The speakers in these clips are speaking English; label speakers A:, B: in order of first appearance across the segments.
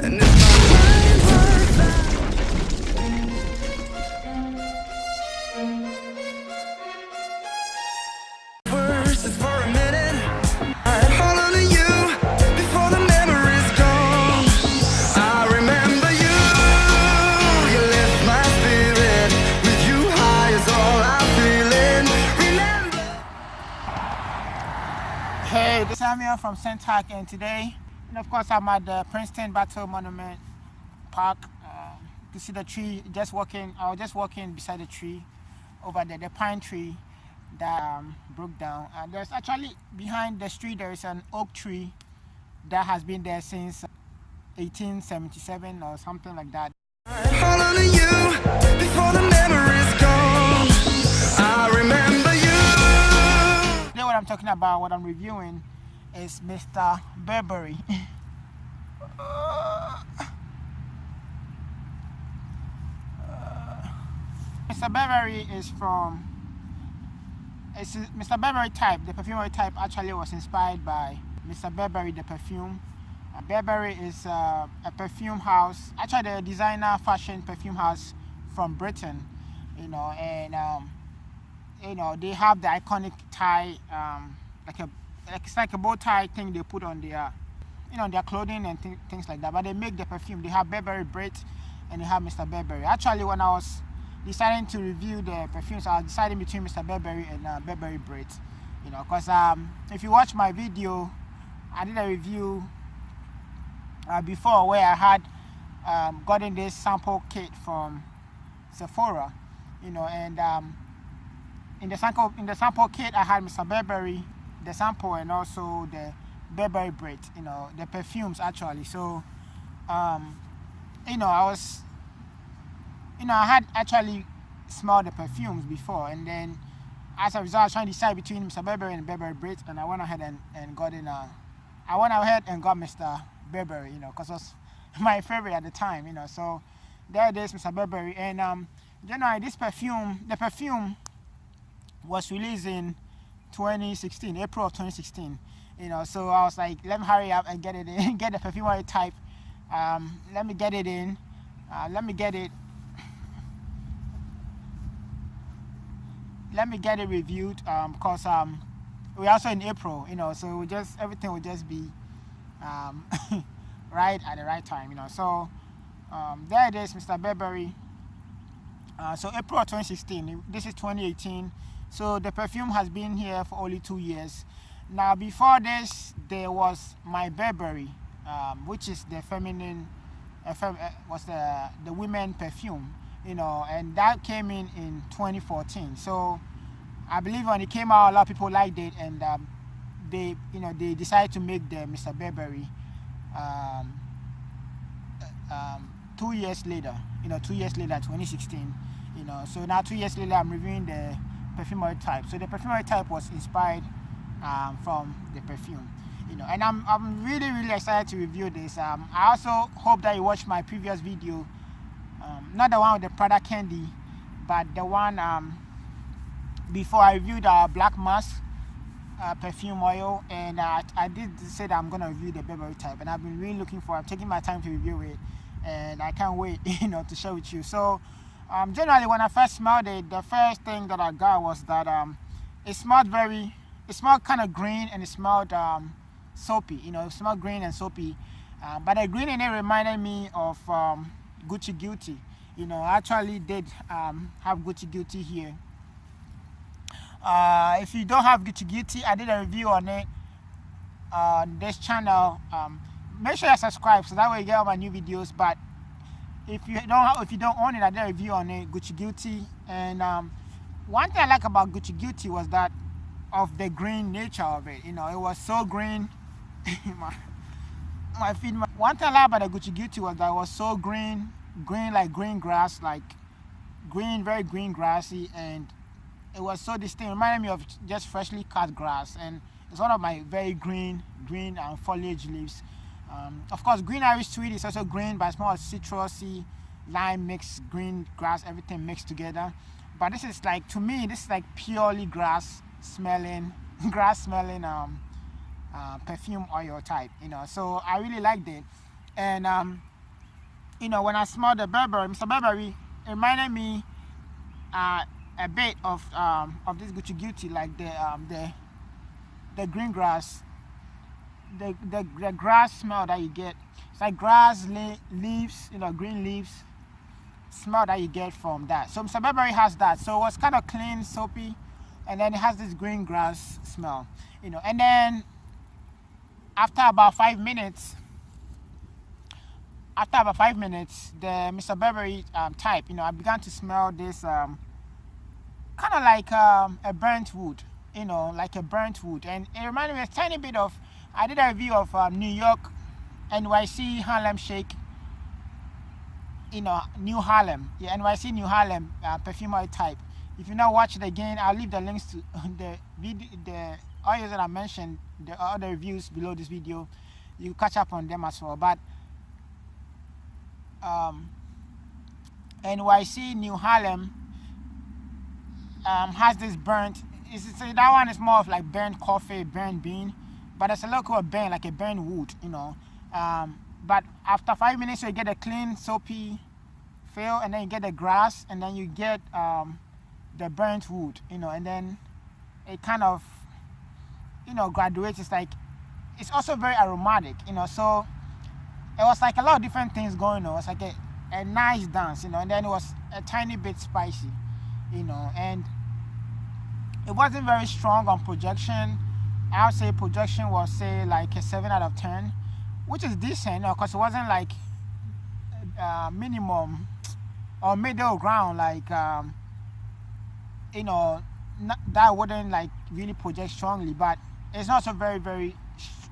A: And if my mind was worse is for a minute, I hold on to you before the memory's gone. I remember you, you lift my spirit. With you high is all I'm feeling. Remember.
B: Hey, this is Samuel from Scenthack, and today, and of course, I'm at the Princeton Battle Monument Park. You see the tree. I was just walking beside the tree over there, the pine tree that broke down. And there's actually behind the street there is an oak tree that has been there since 1877 or something like that.
A: Hold on to you before the memory's gone. I remember you.
B: Today, what I'm talking about, what I'm reviewing, is Mr. Burberry. Mr. Burberry is from. It's Mr. Burberry type. The perfumery type actually was inspired by Mr. Burberry, the perfume. Burberry is a perfume house, actually the designer fashion perfume house from Britain, and they have the iconic tie, it's like a bow tie thing they put on their, their clothing and things like that. But they make the perfume. They have Burberry Brit and they have Mr. Burberry. Actually, when I was deciding to review the perfumes, I was deciding between Mr. Burberry and Burberry Brit, because if you watch my video, I did a review before where I had gotten this sample kit from Sephora, and in the sample kit I had Mr. Burberry, the sample, and also the Burberry Brit, the perfumes actually. So I had actually smelled the perfumes before, and then as a result I was trying to decide between Mr. Burberry and Burberry Brit, and I went ahead and got Mr. Burberry, because it was my favorite at the time, so there it is, Mr. Burberry. And generally this perfume, the perfume was released in 2016, April of 2016, so I was like, let me hurry up and get it in, get the perfumery type, let me get it in, let me get it reviewed, because we're also in April, so everything will just be right at the right time, so there it is, Mr. Burberry. So April of 2016, this is 2018, so the perfume has been here for only 2 years. Now before this there was my Burberry, which is the feminine, was the women perfume, and that came in 2014. So I believe when it came out, a lot of people liked it, and they decided to make the Mr. Burberry 2 years later, 2016, so now 2 years later I'm reviewing the perfumery type. So the perfumery type was inspired from the perfume, and I'm really, really excited to review this. I also hope that you watch my previous video, not the one with the Prada candy, but the one before I reviewed Black Musk perfume oil, and I did say that I'm going to review the Burberry type, and I've been really I'm taking my time to review it, and I can't wait to share with you. So generally when I first smelled it, the first thing that I got was that it smelled kind of green, and it smelled soapy, it smelled green and soapy, but the green in it reminded me of Gucci Guilty. I actually did have Gucci Guilty here. If you don't have Gucci Guilty, I did a review on it on this channel. Make sure you subscribe so that way you get all my new videos. But if you don't own it, I did a review on it, Gucci Guilty. And one thing I like about Gucci Guilty was that of the green nature of it. It was so green. my feet. One thing I like about the Gucci Guilty was that it was so green like green grass, like green, very green, grassy, and it was so distinct. It reminded me of just freshly cut grass, and it's one of my very green foliage leaves. Of course, green Irish Tweed is also green, but it's more citrusy, lime mixed, green grass, everything mixed together. But this is like, to me, this is like purely grass smelling perfume oil type, So I really liked it. And you know, when I smelled the Burberry, Mr. Burberry, it reminded me a bit of this Gucci Gucci, like the green grass, the grass smell that you get. It's like grass leaves, you know, green leaves smell that you get from that. So Mr. Burberry has that. So it was kind of clean, soapy, and then it has this green grass smell, you know. And then after about 5 minutes, the Mr. Burberry type, you know, I began to smell this kind of like a burnt wood, you know, like a burnt wood. And it reminded me a tiny bit of, I did a review of New York NYC Haarlem Shake, you know, New Haarlem, yeah, NYC New Haarlem perfume oil type. If you not watch it again, I'll leave the links to the oils that I mentioned, the other reviews below this video. You catch up on them as well. But NYC New Haarlem has this burnt. That one is more of like burnt coffee, burnt bean, but it's a local burnt, like a burnt wood, you know. But after 5 minutes, you get a clean, soapy feel, and then you get the grass, and then you get the burnt wood, you know, and then it kind of, you know, graduates. It's like, it's also very aromatic, you know. So it was like a lot of different things going on. It's like a nice dance, you know, and then it was a tiny bit spicy, you know, and it wasn't very strong on projection. I would say projection was, say, like a 7 out of 10, which is decent, you know, because it wasn't like minimum or middle ground, like you know, that wouldn't like really project strongly, but it's not so very, very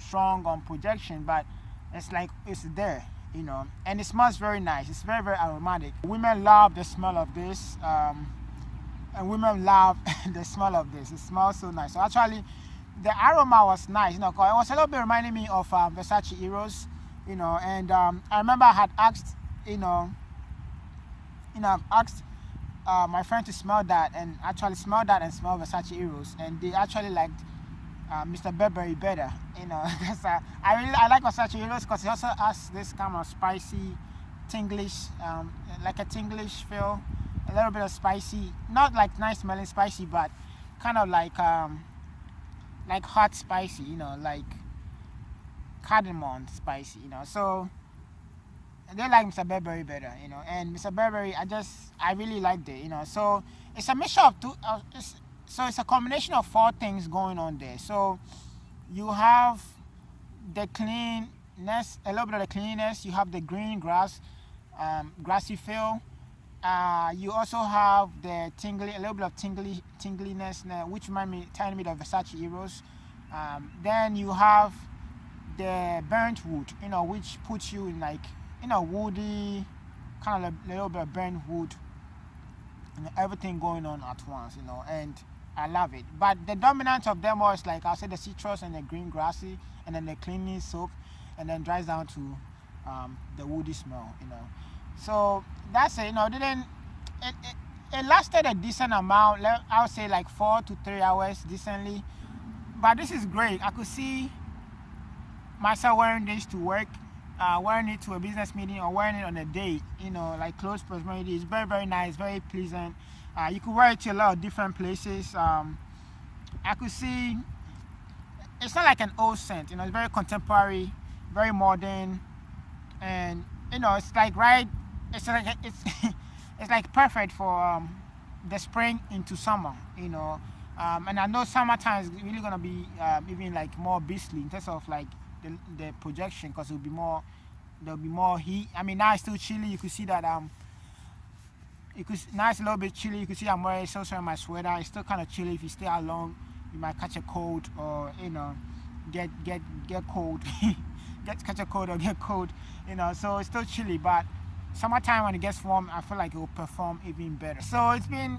B: strong on projection, but it's like it's there, you know, and it smells very nice. It's very, very aromatic. Women love the smell of this, and women love the smell of this. It smells so nice. So actually, the aroma was nice, you know, cause it was a little bit reminding me of Versace Eros, you know, and I remember I had asked, I've asked my friend to smell that, and actually smell that and smell Versace Eros, and they actually liked Mr. Burberry better, you know, because I like Versace Eros because it also has this kind of spicy, tinglish, like a tinglish feel, a little bit of spicy, not like nice smelling spicy, but kind of like hot spicy, you know, like cardamom spicy, you know. So they like Mr. Burberry better, you know, and Mr. Burberry, I really liked it, you know. So it's a mixture of two. So it's a combination of 4 things going on there. So you have the cleanness, a little bit of the cleanness. You have the green grass, grassy feel. You also have the tingly, a little bit of tingliness, which remind me a tiny bit of Versace Eros. Then you have the burnt wood, you know, which puts you in like, you know, woody, kind of a little bit of burnt wood, you know, everything going on at once, you know, and I love it. But the dominant of them was like, I'll say the citrus and the green grassy, and then the cleaning soap, and then dries down to the woody smell, you know. So that's it, you know. It lasted a decent amount. I would say like 4 to 3 hours decently. But this is great. I could see myself wearing this to work, wearing it to a business meeting, or wearing it on a date, you know, like close proximity. It's very, very nice, very pleasant. You could wear it to a lot of different places. I could see it's not like an old scent, you know, it's very contemporary, very modern, and you know, it's like it's like perfect for the spring into summer, you know. And I know summertime is really gonna be even like more beastly in terms of like the projection, because there'll be more heat. I mean, now it's still chilly. You could see that now it's a little bit chilly. You can see I'm wearing my sweater. It's still kind of chilly. If you stay out long, you might catch a cold, or you know, get cold, catch a cold or get cold. You know, so it's still chilly. But summertime when it gets warm, I feel like it will perform even better. So it's been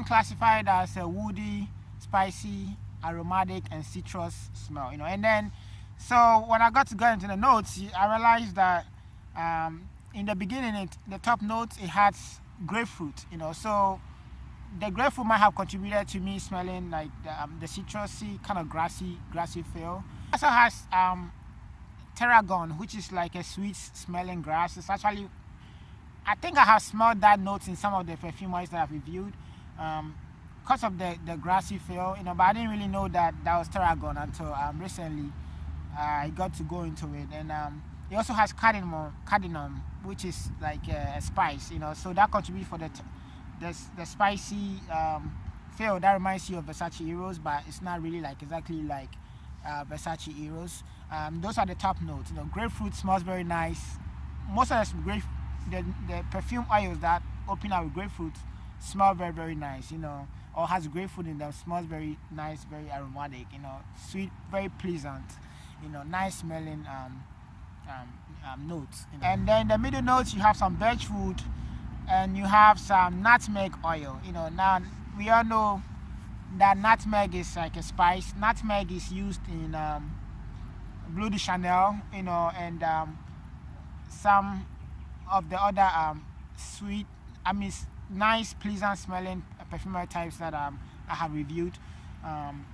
B: classified as a woody, spicy, aromatic, and citrus smell. You know, and then so when I got to get into the notes, I realized that in the beginning, the top notes, it has grapefruit, you know, so the grapefruit might have contributed to me smelling like the citrusy, kind of grassy feel. It also has tarragon, which is like a sweet smelling grass. It's actually I think I have smelled that note in some of the perfume oils that I've reviewed, because of the grassy feel, you know. But I didn't really know that was tarragon until recently I got to go into it. And it also has cardamom, which is like a spice, you know. So that contributes for the spicy feel that reminds you of Versace Eros, but it's not really like exactly like Versace Eros. Those are the top notes. You know, grapefruit smells very nice. Most of the perfume oils that open up with grapefruit smell very, very nice, you know, or has grapefruit in them, smells very nice, very aromatic, you know, sweet, very pleasant, you know, nice smelling notes. You know. And then the middle notes, you have some birchwood and you have some nutmeg oil. You know, now we all know that nutmeg is like a spice. Nutmeg is used in Bleu de Chanel, you know, and some of the other sweet, nice, pleasant smelling perfumery types that I have reviewed.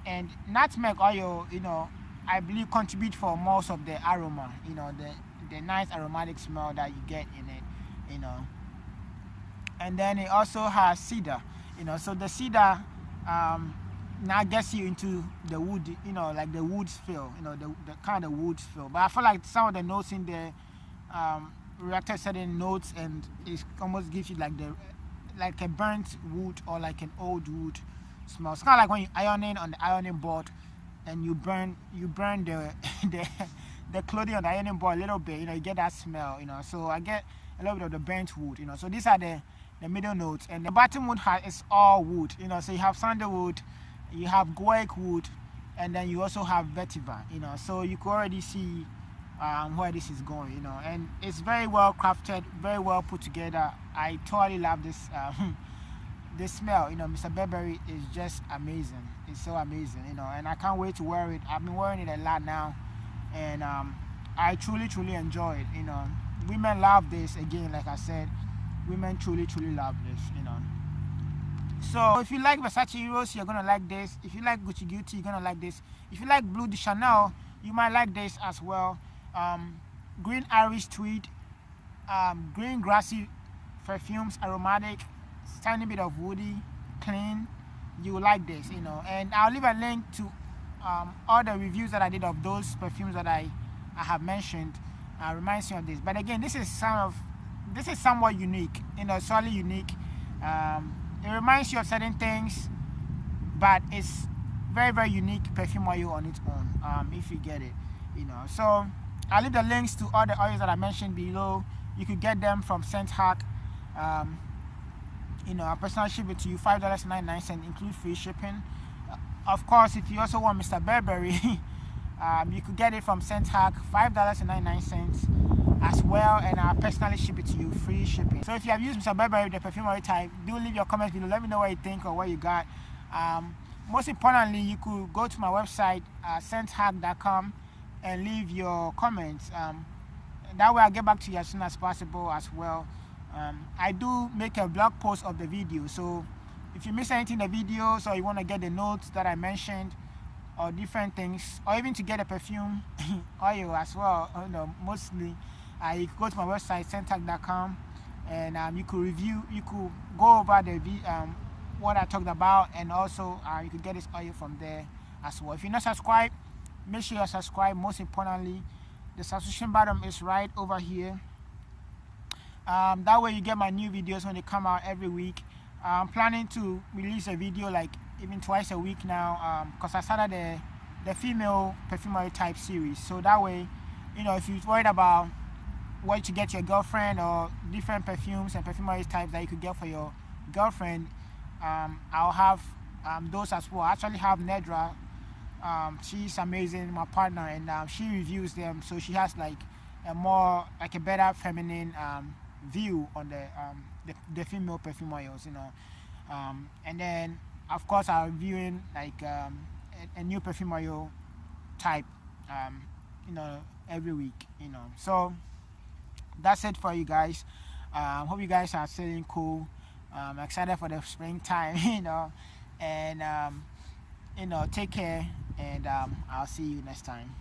B: And nutmeg oil, you know, I believe contribute for most of the aroma, you know, the nice aromatic smell that you get in it, you know. And then it also has cedar, you know, so the cedar now gets you into the wood, you know, like the woods feel, you know, the kind of woods feel. But I feel like some of the notes in there reacted certain notes, and it almost gives you like a burnt wood or like an old wood smell. It's kind of like when you're ironing on the ironing board and you burn the the clothing on the ironing board a little bit, you know, you get that smell, you know. So I get a little bit of the burnt wood, you know. So these are the middle notes, and the bottom wood is all wood, you know. So you have sandalwood, you have guaiac wood, and then you also have vetiver, you know. So you can already see where this is going, you know, and it's very well crafted, very well put together. I totally love this this smell, you know. Mr. Burberry is just amazing. It's so amazing, you know, and I can't wait to wear it. I've been wearing it a lot now, and I truly enjoy it, you know. Women love this, again, like I said, women truly love this, you know. So if you like Versace Eros, you're gonna like this. If you like Gucci Guilty, you're gonna like this. If you like Bleu de Chanel, you might like this as well. Green Irish Tweed, green grassy perfumes, aromatic, tiny bit of woody, clean. You will like this, you know. And I'll leave a link to all the reviews that I did of those perfumes that I have mentioned. Reminds me of this. But again, this is somewhat unique, you know, solely unique. It reminds you of certain things, but it's very unique perfume oil on its own, if you get it, you know. So I'll leave the links to all the oils that I mentioned below. You could get them from Scenthack. You know, I personally ship it to you, $5.99, include free shipping. Of course, if you also want Mr. Burberry, you could get it from Scenthack, $5.99 as well, and I personally ship it to you, free shipping. So if you have used Mr. Burberry, the perfumery type, do leave your comments below. Let me know what you think or what you got. Most importantly, you could go to my website, scenthack.com, and leave your comments. That way I'll get back to you as soon as possible as well. I do make a blog post of the video, so if you miss anything in the videos, or you want to get the notes that I mentioned, or different things, or even to get a perfume oil as well, you know, mostly, you could go to my website, scenthack.com, and you could go over the what I talked about, and also you could get this oil from there as well. If you're not subscribed, make sure you subscribe. Most importantly, the subscription button is right over here. That way you get my new videos when they come out every week. I'm planning to release a video like even twice a week now, because I started the female perfumery type series. So that way, you know, if you're worried about what to get your girlfriend, or different perfumes and perfumery types that you could get for your girlfriend, I'll have those as well. I actually have Nedra. She's amazing, my partner, and she reviews them, so she has like a better feminine view on the female perfume oils, you know. And then of course I'm reviewing like a new perfume oil type, you know, every week, you know. So that's it for you guys. Hope you guys are feeling cool. Excited for the springtime, you know, and you know, take care, and I'll see you next time.